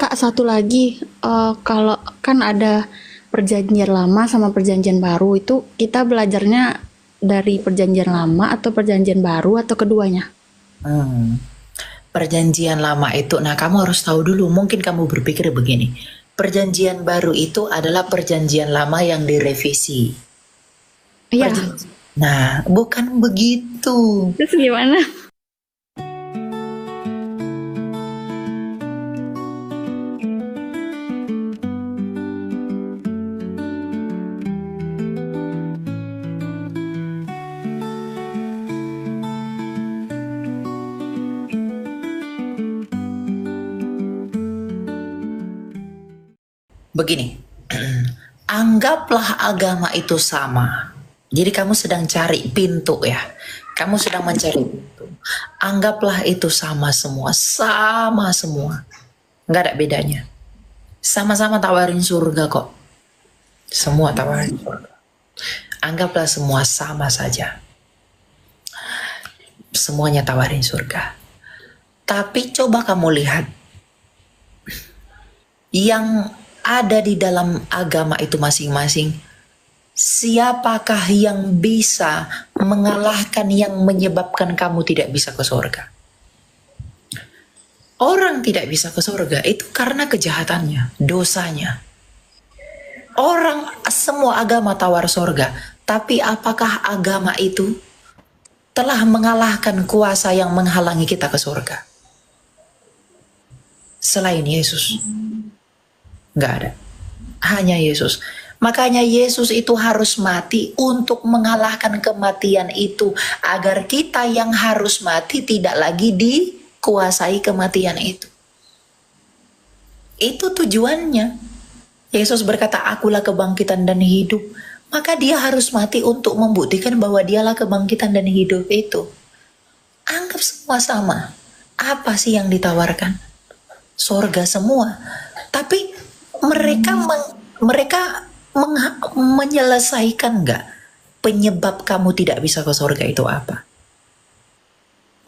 Kak, satu lagi, kalau kan ada perjanjian lama sama perjanjian baru, itu kita belajarnya dari perjanjian lama atau perjanjian baru atau keduanya? Hmm. Perjanjian lama itu, nah kamu harus tahu dulu, mungkin kamu berpikir begini, perjanjian baru itu adalah perjanjian lama yang direvisi. Iya, Nah, bukan begitu. terus gimana? Begini, anggaplah agama itu sama. Jadi kamu sedang cari pintu ya. Kamu sedang mencari pintu. Anggaplah itu sama semua, sama semua. Nggak ada bedanya. Sama-sama tawarin surga kok. Semua tawarin surga. Anggaplah semua sama saja. Semuanya tawarin surga. Tapi coba kamu lihat yang ada di dalam agama itu masing-masing. Siapakah yang bisa mengalahkan yang menyebabkan kamu tidak bisa ke surga? Orang tidak bisa ke surga itu karena kejahatannya, dosanya. Orang semua agama tawar surga, tapi apakah agama itu telah mengalahkan kuasa yang menghalangi kita ke surga? Selain Yesus, nggak ada. Hanya Yesus. Makanya Yesus itu harus mati untuk mengalahkan kematian itu. Agar kita yang harus mati tidak lagi dikuasai kematian itu. Itu tujuannya. Yesus berkata, akulah kebangkitan dan hidup. Maka dia harus mati untuk membuktikan bahwa dialah kebangkitan dan hidup itu. Anggap semua sama. Apa sih yang ditawarkan? Sorga semua. Tapi mereka menyelesaikan nggak penyebab kamu tidak bisa ke surga itu apa?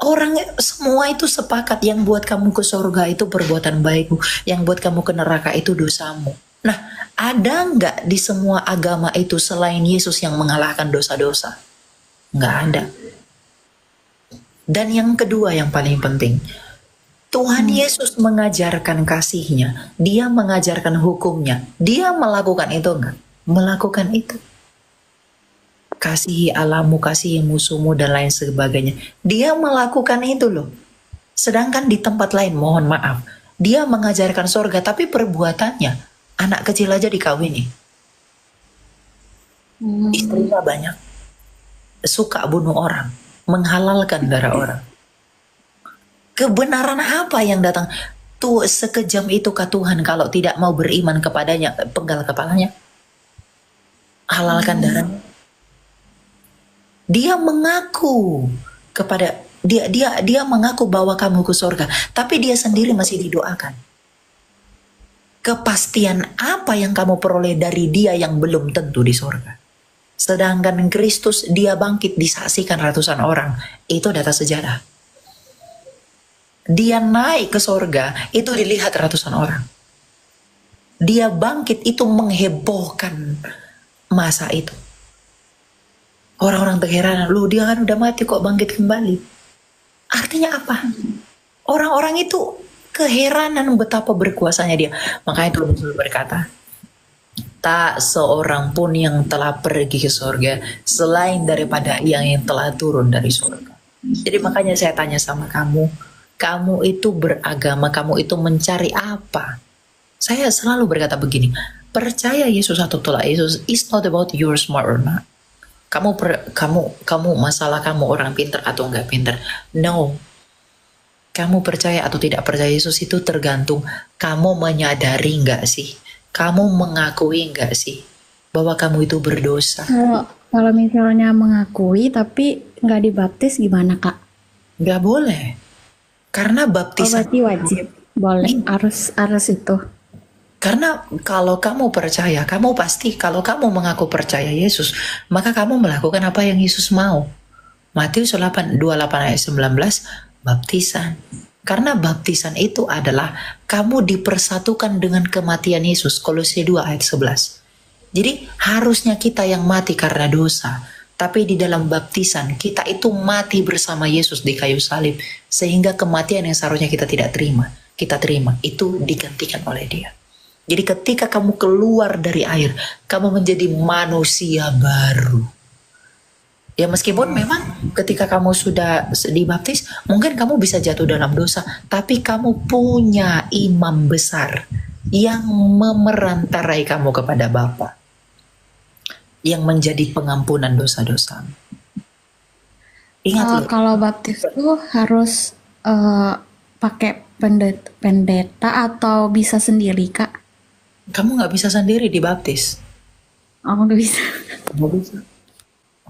Orang semua itu sepakat yang buat kamu ke surga itu perbuatan baikmu, yang buat kamu ke neraka itu dosamu. Nah, ada nggak di semua agama itu selain Yesus yang mengalahkan dosa-dosa? Nggak ada. Dan yang kedua yang paling penting, Tuhan Yesus mengajarkan kasihnya, dia mengajarkan hukumnya, dia melakukan itu enggak? Melakukan itu. Kasihi Allahmu, kasihi musuhmu dan lain sebagainya. Dia melakukan itu loh. Sedangkan di tempat lain, mohon maaf, dia mengajarkan surga, tapi perbuatannya, anak kecil aja dikawini. Istrinya banyak, suka bunuh orang, menghalalkan darah orang. Kebenaran apa yang datang? Tuh sekejam itukah Tuhan kalau tidak mau beriman kepadanya, penggal kepalanya, halalkan darahnya. Dia mengaku kepada dia mengaku bahwa kamu ke surga, tapi dia sendiri masih didoakan. Kepastian apa yang kamu peroleh dari dia yang belum tentu di surga? Sedangkan Kristus dia bangkit disaksikan ratusan orang, itu data sejarah. Dia naik ke surga, itu dilihat ratusan orang. Dia bangkit, itu menghebohkan masa itu. Orang-orang terheran, lu dia kan udah mati kok bangkit kembali. Artinya apa? Orang-orang itu keheranan betapa berkuasanya dia. Makanya Tuhan Yesus berkata, tak seorang pun yang telah pergi ke surga selain daripada yang telah turun dari surga. Jadi makanya saya tanya sama kamu, kamu itu beragama, kamu itu mencari apa? Saya selalu berkata begini, percaya Yesus atau tolak Yesus is not about you're smart or not. Kamu masalah kamu orang pintar atau enggak pintar. No. Kamu percaya atau tidak percaya Yesus itu tergantung kamu menyadari enggak sih? Kamu mengakui enggak sih bahwa kamu itu berdosa? Kalau misalnya mengakui tapi nggak dibaptis gimana, Kak? Enggak boleh. Karena Oh, baptisan berarti wajib. Boleh, harus itu. karena kalau kamu percaya, kamu pasti kalau kamu mengaku percaya Yesus, maka kamu melakukan apa yang Yesus mau. Matius 28 ayat 19, baptisan. Karena baptisan itu adalah kamu dipersatukan dengan kematian Yesus. Kolose 2 ayat 11. Jadi harusnya kita yang mati karena dosa. Tapi di dalam baptisan kita itu mati bersama Yesus di kayu salib. Sehingga kematian yang seharusnya kita tidak terima, kita terima. Itu digantikan oleh Dia. Jadi ketika kamu keluar dari air, kamu menjadi manusia baru. Ya meskipun memang ketika kamu sudah dibaptis, mungkin kamu bisa jatuh dalam dosa, tapi kamu punya imam besar yang memerantarai kamu kepada Bapa, yang menjadi pengampunan dosa-dosa. Ingat loh, Kalau baptis tuh harus pakai pendeta atau bisa sendiri, Kak? kamu nggak bisa sendiri dibaptis. Oh, nggak bisa. Nggak bisa.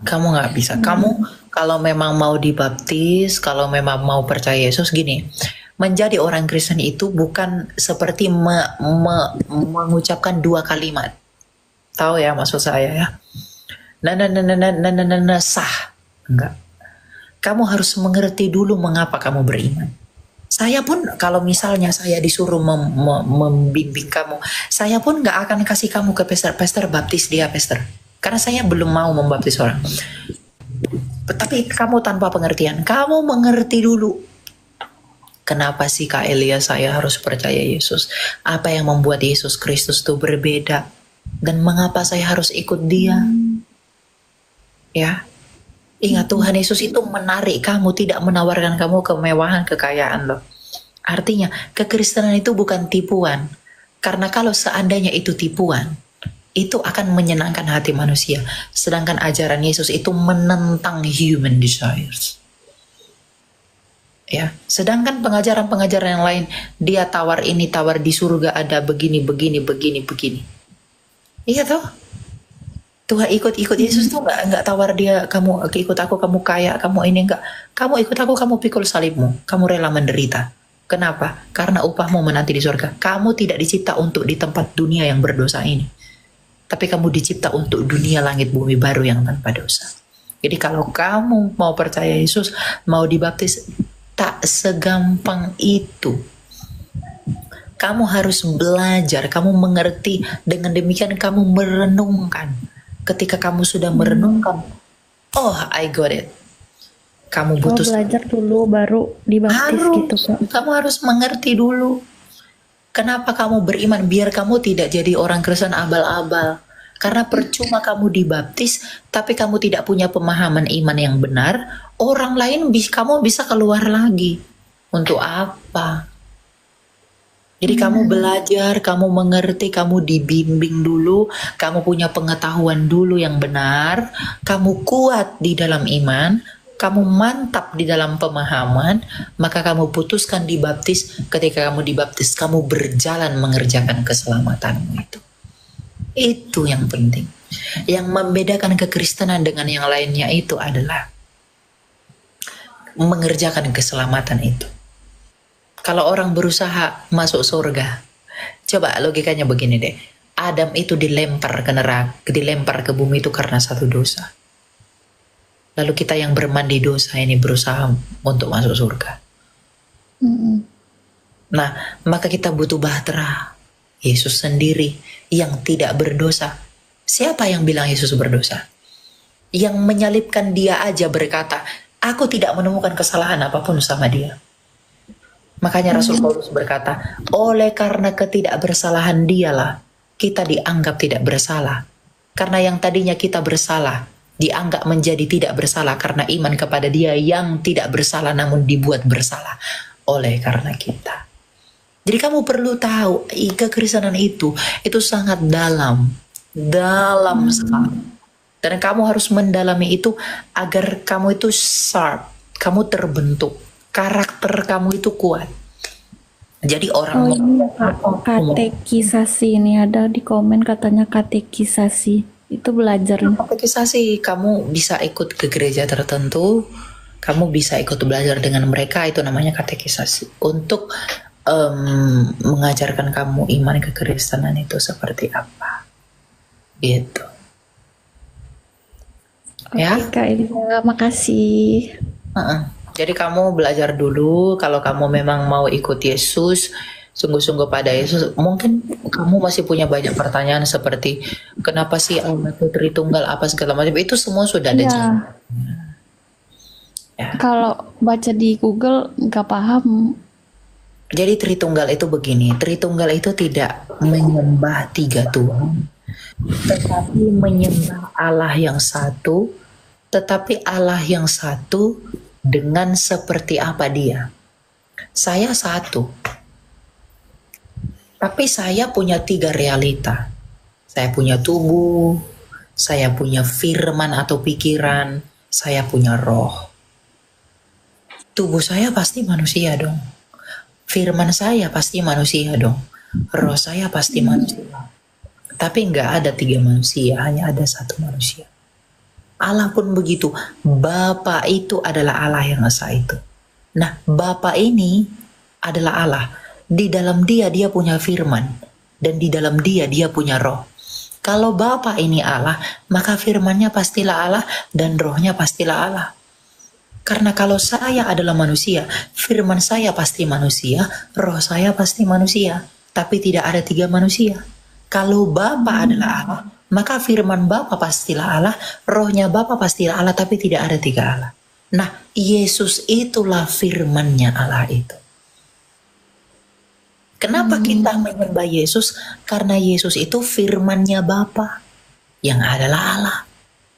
Kamu nggak bisa. Kamu kalau memang mau dibaptis, kalau memang mau percaya Yesus, gini, menjadi orang Kristen itu bukan seperti mengucapkan dua kalimat. Tahu ya maksud saya ya? Sah. Enggak. Kamu harus mengerti dulu mengapa kamu beriman. Saya pun kalau misalnya saya disuruh membimbing kamu, saya pun nggak akan kasih kamu ke pester baptis dia pester. Karena saya belum mau membaptis orang. Tapi kamu tanpa pengertian, kamu mengerti dulu. Kenapa sih Kak Elia saya harus percaya Yesus? Apa yang membuat Yesus Kristus itu berbeda? Dan mengapa saya harus ikut Dia? Ya, ingat Tuhan Yesus itu menarik kamu, tidak menawarkan kamu kemewahan, kekayaan loh. Artinya kekristenan itu bukan tipuan. Karena kalau seandainya itu tipuan, itu akan menyenangkan hati manusia. Sedangkan ajaran Yesus itu menentang human desires. Ya, sedangkan pengajaran-pengajaran yang lain, dia tawar ini, tawar di surga ada begini. Iya toh? Tuhan ikut Yesus tuh nggak tawar dia, kamu ikut aku, kamu kaya, kamu ini enggak. Kamu ikut aku, kamu pikul salibmu, kamu rela menderita. Kenapa? Karena upahmu menanti di surga. Kamu tidak dicipta untuk di tempat dunia yang berdosa ini. Tapi kamu dicipta untuk dunia langit bumi baru yang tanpa dosa. Jadi kalau kamu mau percaya Yesus, mau dibaptis, tak segampang itu. Kamu harus belajar, kamu mengerti. Dengan demikian kamu merenungkan. Ketika kamu sudah merenungkan, oh I got it. Kamu butuh belajar dulu baru dibaptis gitu, Kak. Kamu harus mengerti dulu. Kenapa kamu beriman? Biar kamu tidak jadi orang Kristen abal-abal. Karena percuma kamu dibaptis, tapi kamu tidak punya pemahaman iman yang benar, orang lain kamu bisa keluar lagi. Untuk apa? Jadi kamu belajar, kamu mengerti, kamu dibimbing dulu, kamu punya pengetahuan dulu yang benar, kamu kuat di dalam iman, kamu mantap di dalam pemahaman, maka kamu putuskan dibaptis. Ketika kamu dibaptis, kamu berjalan mengerjakan keselamatanmu itu. Itu yang penting. Yang membedakan kekristenan dengan yang lainnya itu adalah mengerjakan keselamatan itu. Kalau orang berusaha masuk surga, coba logikanya begini deh. Adam itu dilempar ke neraka, dilempar ke bumi itu karena satu dosa. Lalu kita yang bermandi dosa ini berusaha untuk masuk surga. Nah, maka kita butuh bahtera. Yesus sendiri yang tidak berdosa. Siapa yang bilang Yesus berdosa? Yang menyalibkan dia aja berkata, aku tidak menemukan kesalahan apapun sama dia. Makanya Rasul Paulus berkata, oleh karena ketidakbersalahan dialah, kita dianggap tidak bersalah. Karena yang tadinya kita bersalah, dianggap menjadi tidak bersalah karena iman kepada dia yang tidak bersalah namun dibuat bersalah oleh karena kita. Jadi kamu perlu tahu, kekristenan itu sangat dalam sekali. Dan kamu harus mendalami itu agar kamu itu sharp, kamu terbentuk, karakter kamu itu kuat. Jadi orang katekisasi ini ada di komen katanya katekisasi itu belajar. Katekisasi kamu bisa ikut ke gereja tertentu, kamu bisa ikut belajar dengan mereka, itu namanya katekisasi untuk mengajarkan kamu iman kekristenan itu seperti apa, gitu. Oke, ya. Kak Elia, makasih. Jadi kamu belajar dulu kalau kamu memang mau ikut Yesus, sungguh-sungguh pada Yesus. Mungkin kamu masih punya banyak pertanyaan seperti kenapa sih Allah itu Tritunggal apa segala macam. Itu semua sudah ada Iya, jawaban. Ya. kalau baca di Google nggak paham. Jadi Tritunggal itu begini, Tritunggal itu tidak menyembah tiga Tuhan, tetapi menyembah Allah yang satu, tetapi Allah yang satu dengan seperti apa dia. Saya satu, tapi saya punya tiga realita. Saya punya tubuh, saya punya firman atau pikiran, saya punya roh. Tubuh saya pasti manusia dong. Firman saya pasti manusia dong. Roh saya pasti manusia. Tapi nggak ada tiga manusia, hanya ada satu manusia. Allah pun begitu. Bapa itu adalah Allah yang esa itu. Nah, Bapa ini adalah Allah. Di dalam dia punya firman. Dan di dalam dia punya roh. Kalau Bapa ini Allah, maka firmannya pastilah Allah dan rohnya pastilah Allah. Karena kalau saya adalah manusia, firman saya pasti manusia, roh saya pasti manusia. Tapi tidak ada tiga manusia. Kalau Bapa adalah Allah, maka firman Bapa pastilah Allah, rohnya Bapa pastilah Allah, tapi tidak ada tiga Allah. Nah, Yesus itulah firmannya Allah itu. Kenapa kita menyembah Yesus? Karena Yesus itu firmannya Bapa yang adalah Allah.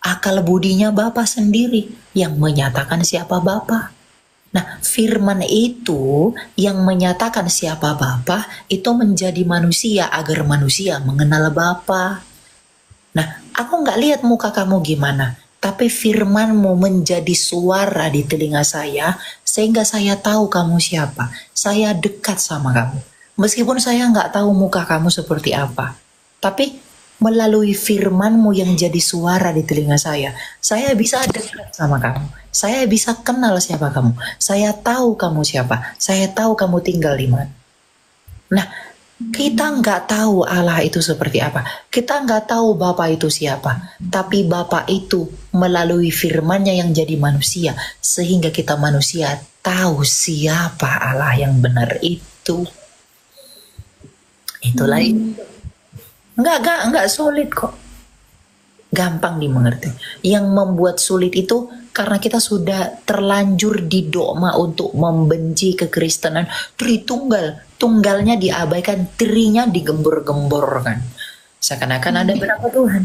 Akal budinya Bapa sendiri yang menyatakan siapa Bapa. Nah, firman itu yang menyatakan siapa Bapa itu menjadi manusia agar manusia mengenal Bapa. Nah, aku nggak lihat muka kamu gimana, tapi firmanmu menjadi suara di telinga saya sehingga saya tahu kamu siapa. Saya dekat sama kamu. Meskipun saya nggak tahu muka kamu seperti apa, tapi melalui firmanmu yang jadi suara di telinga saya bisa dekat sama kamu. Saya bisa kenal siapa kamu. Saya tahu kamu siapa. Saya tahu kamu tinggal di mana. Nah, kita nggak tahu Allah itu seperti apa. Kita nggak tahu Bapa itu siapa. Tapi Bapa itu melalui firmannya yang jadi manusia. Sehingga kita manusia tahu siapa Allah yang benar itu. Itulah itu. Nggak sulit kok. Gampang dimengerti. Yang membuat sulit itu karena kita sudah terlanjur didogma untuk membenci kekristenan. Tritunggal. Tunggalnya diabaikan, trinya digembor-gemborkan. Seakan-akan ada berapa Tuhan.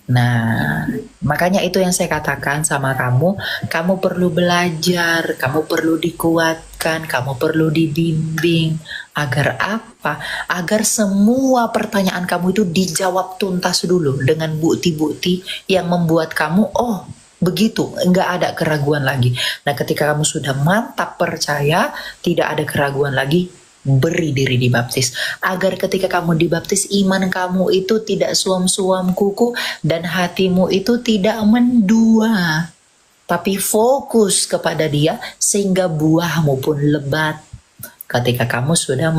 Nah, makanya itu yang saya katakan sama kamu. Kamu perlu belajar, kamu perlu dikuatkan, kamu perlu dibimbing. Agar apa? Agar semua pertanyaan kamu itu dijawab tuntas dulu dengan bukti-bukti yang membuat kamu, oh begitu, nggak ada keraguan lagi. Nah, ketika kamu sudah mantap percaya, tidak ada keraguan lagi, beri diri dibaptis. Agar ketika kamu dibaptis, iman kamu itu tidak suam-suam kuku dan hatimu itu tidak mendua. Tapi fokus kepada dia sehingga buahmu pun lebat. Ketika kamu sudah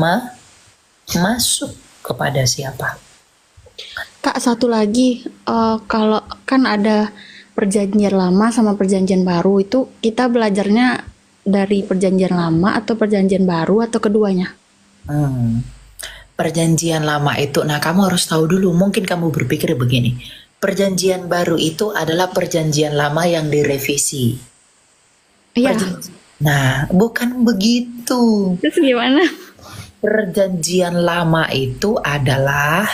masuk kepada siapa? Kak, satu lagi, kalau kan ada perjanjian lama sama perjanjian baru, itu kita belajarnya dari perjanjian lama atau perjanjian baru atau keduanya? Perjanjian lama itu, nah kamu harus tahu dulu, mungkin kamu berpikir begini, perjanjian baru itu adalah perjanjian lama yang direvisi. Iya. Nah, bukan begitu. Terus gimana? Perjanjian lama itu adalah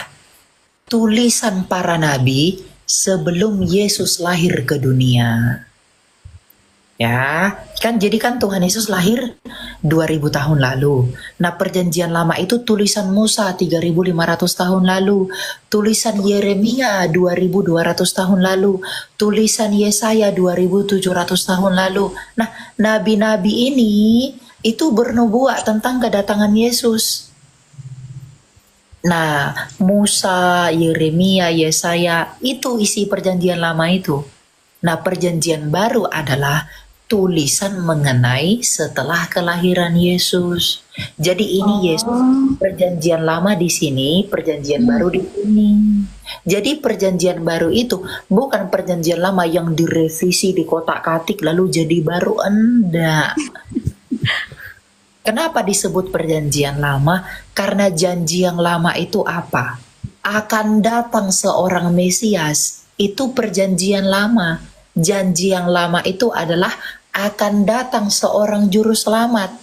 tulisan para nabi sebelum Yesus lahir ke dunia. Ya, kan jadi kan Tuhan Yesus lahir 2000 tahun lalu. Nah, perjanjian lama itu tulisan Musa 3500 tahun lalu, tulisan Yeremia 2200 tahun lalu, tulisan Yesaya 2700 tahun lalu. Nah, nabi-nabi ini itu bernubuat tentang kedatangan Yesus. Nah, Musa, Yeremia, Yesaya itu isi perjanjian lama itu. Nah, perjanjian baru adalah tulisan mengenai setelah kelahiran Yesus. Jadi ini Yesus, Oh. perjanjian lama di sini, perjanjian baru di sini. Jadi perjanjian baru itu bukan perjanjian lama yang direvisi, dikotak-katik lalu jadi baru, enggak. Kenapa disebut perjanjian lama? Karena janji yang lama itu apa? Akan datang seorang Mesias. Itu perjanjian lama. Janji yang lama itu adalah akan datang seorang juru selamat.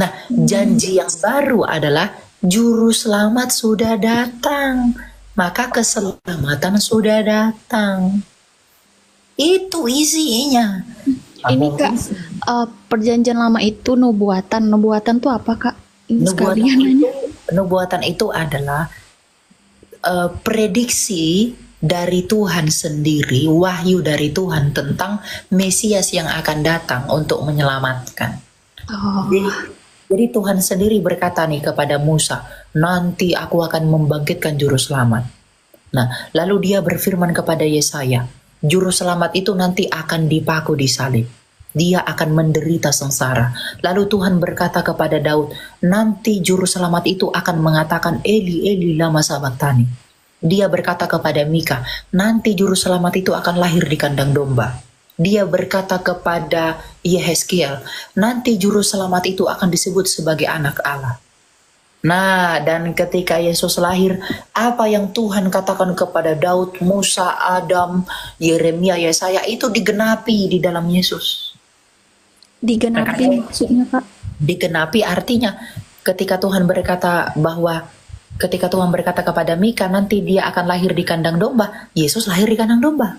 Nah, janji yang baru adalah juru selamat sudah datang. Maka keselamatan sudah datang. Itu isinya. Ini Kak, perjanjian lama itu nubuatan. Nubuatan tuh apa Kak? Ini sekalian nanya. Nubuatan itu adalah prediksi dari Tuhan sendiri, wahyu dari Tuhan tentang Mesias yang akan datang untuk menyelamatkan. Oh. Jadi Tuhan sendiri berkata nih kepada Musa, nanti aku akan membangkitkan juru selamat. Nah, lalu dia berfirman kepada Yesaya, juru selamat itu nanti akan dipaku di salib. Dia akan menderita sengsara. Lalu Tuhan berkata kepada Daud, nanti juru selamat itu akan mengatakan, Eli, Eli, lama sabachthani. Dia berkata kepada Mika, nanti juru selamat itu akan lahir di kandang domba. Dia berkata kepada Yehezkiel, nanti juru selamat itu akan disebut sebagai anak Allah. Nah, dan ketika Yesus lahir, apa yang Tuhan katakan kepada Daud, Musa, Adam, Yeremia, Yesaya itu digenapi di dalam Yesus. Digenapi maksudnya Kak? Digenapi artinya ketika Tuhan berkata kepada Mika nanti dia akan lahir di kandang domba, Yesus lahir di kandang domba.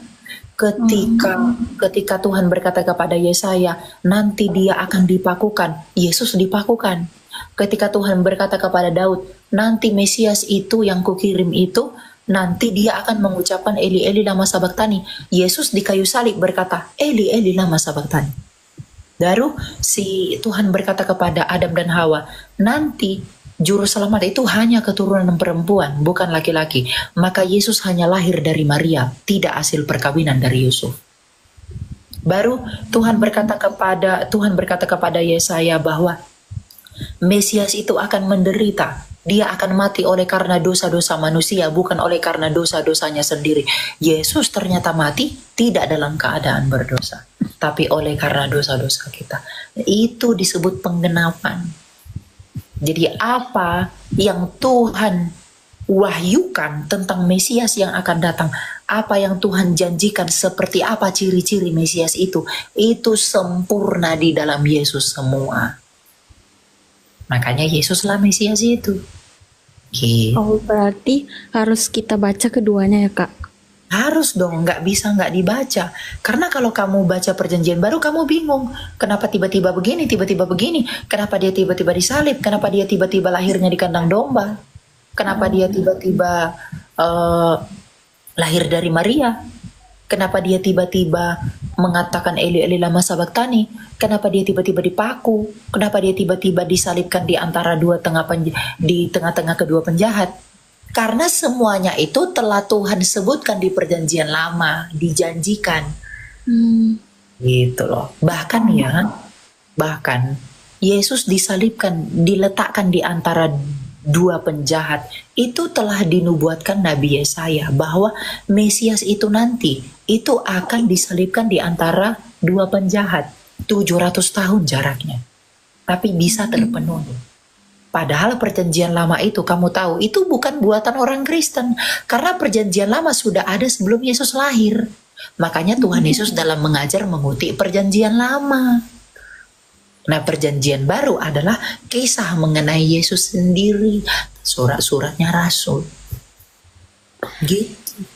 Ketika Tuhan berkata kepada Yesaya nanti dia akan dipakukan, Yesus dipakukan. Ketika Tuhan berkata kepada Daud, nanti Mesias itu yang kukirim itu, nanti dia akan mengucapkan Eli Eli lama sabachthani. Yesus di kayu salib berkata, Eli Eli lama sabachthani. Baru si Tuhan berkata kepada Adam dan Hawa, nanti juru selamat itu hanya keturunan perempuan, bukan laki-laki. Maka Yesus hanya lahir dari Maria, tidak hasil perkawinan dari Yusuf. Baru Tuhan berkata kepada Yesaya bahwa Mesias itu akan menderita. Dia akan mati oleh karena dosa-dosa manusia, bukan oleh karena dosa-dosanya sendiri. Yesus ternyata mati tidak dalam keadaan berdosa, tapi oleh karena dosa-dosa kita. Itu disebut penggenapan. Jadi apa yang Tuhan wahyukan tentang Mesias yang akan datang, apa yang Tuhan janjikan, seperti apa ciri-ciri Mesias itu sempurna di dalam Yesus semua. Makanya Yesuslah Mesias itu. Gitu. Oh, berarti harus kita baca keduanya ya Kak? Harus dong, nggak bisa nggak dibaca. Karena kalau kamu baca perjanjian baru, kamu bingung. Kenapa tiba-tiba begini, tiba-tiba begini? Kenapa dia tiba-tiba disalib? Kenapa dia tiba-tiba lahirnya di kandang domba? Kenapa dia tiba-tiba lahir dari Maria? Kenapa dia tiba-tiba mengatakan Eli Eli lama sabachthani? Kenapa dia tiba-tiba dipaku? Kenapa dia tiba-tiba disalibkan di antara di tengah-tengah kedua penjahat? Karena semuanya itu telah Tuhan sebutkan di perjanjian lama, dijanjikan. Gitu loh. Bahkan Yesus disalibkan, diletakkan di antara dua penjahat. Itu telah dinubuatkan Nabi Yesaya bahwa Mesias itu nanti itu akan disalibkan di antara dua penjahat. 700 tahun jaraknya. Tapi bisa terpenuhi. Padahal perjanjian lama itu kamu tahu itu bukan buatan orang Kristen. Karena perjanjian lama sudah ada sebelum Yesus lahir. Makanya Tuhan Yesus dalam mengajar mengutip perjanjian lama. Nah, perjanjian baru adalah kisah mengenai Yesus sendiri. Surat-suratnya Rasul. Gitu.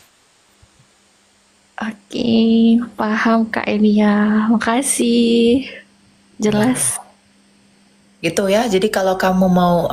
Oke, paham Kak Elia. Makasih. Jelas. Gitu ya, jadi kalau kamu mau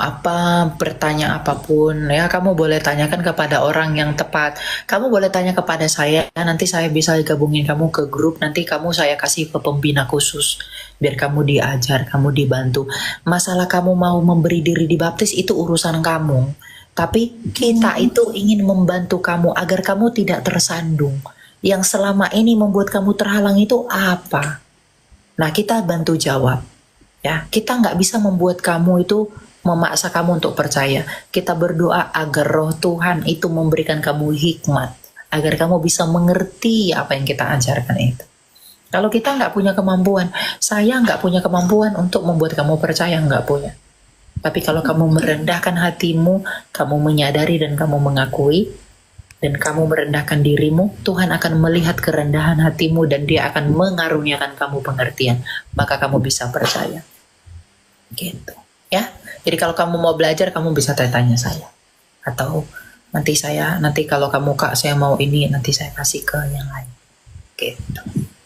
bertanya apapun ya, kamu boleh tanyakan kepada orang yang tepat. Kamu boleh tanya kepada saya, nanti saya bisa gabungin kamu ke grup, nanti saya kasih ke pembina khusus biar kamu diajar, kamu dibantu. Masalah kamu mau memberi diri dibaptis itu urusan kamu. Tapi kita itu ingin membantu kamu agar kamu tidak tersandung. Yang selama ini membuat kamu terhalang itu apa? Nah, kita bantu jawab. Ya, kita nggak bisa membuat kamu itu memaksa kamu untuk percaya. Kita berdoa agar roh Tuhan itu memberikan kamu hikmat, agar kamu bisa mengerti apa yang kita ajarkan itu. Kalau kita nggak punya kemampuan, saya nggak punya kemampuan untuk membuat kamu percaya, nggak punya. Tapi kalau kamu merendahkan hatimu, kamu menyadari dan kamu mengakui, dan kamu merendahkan dirimu, Tuhan akan melihat kerendahan hatimu dan Dia akan mengaruniakan kamu pengertian. Maka kamu bisa percaya. Gitu. Ya. Jadi kalau kamu mau belajar, kamu bisa tanya saya. Atau nanti kalau kamu Kak, saya mau ini, nanti saya kasih ke yang lain. Gitu.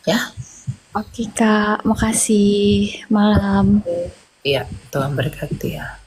Ya. Oke Kak, makasih. Malam. Iya, Tuhan berkati ya.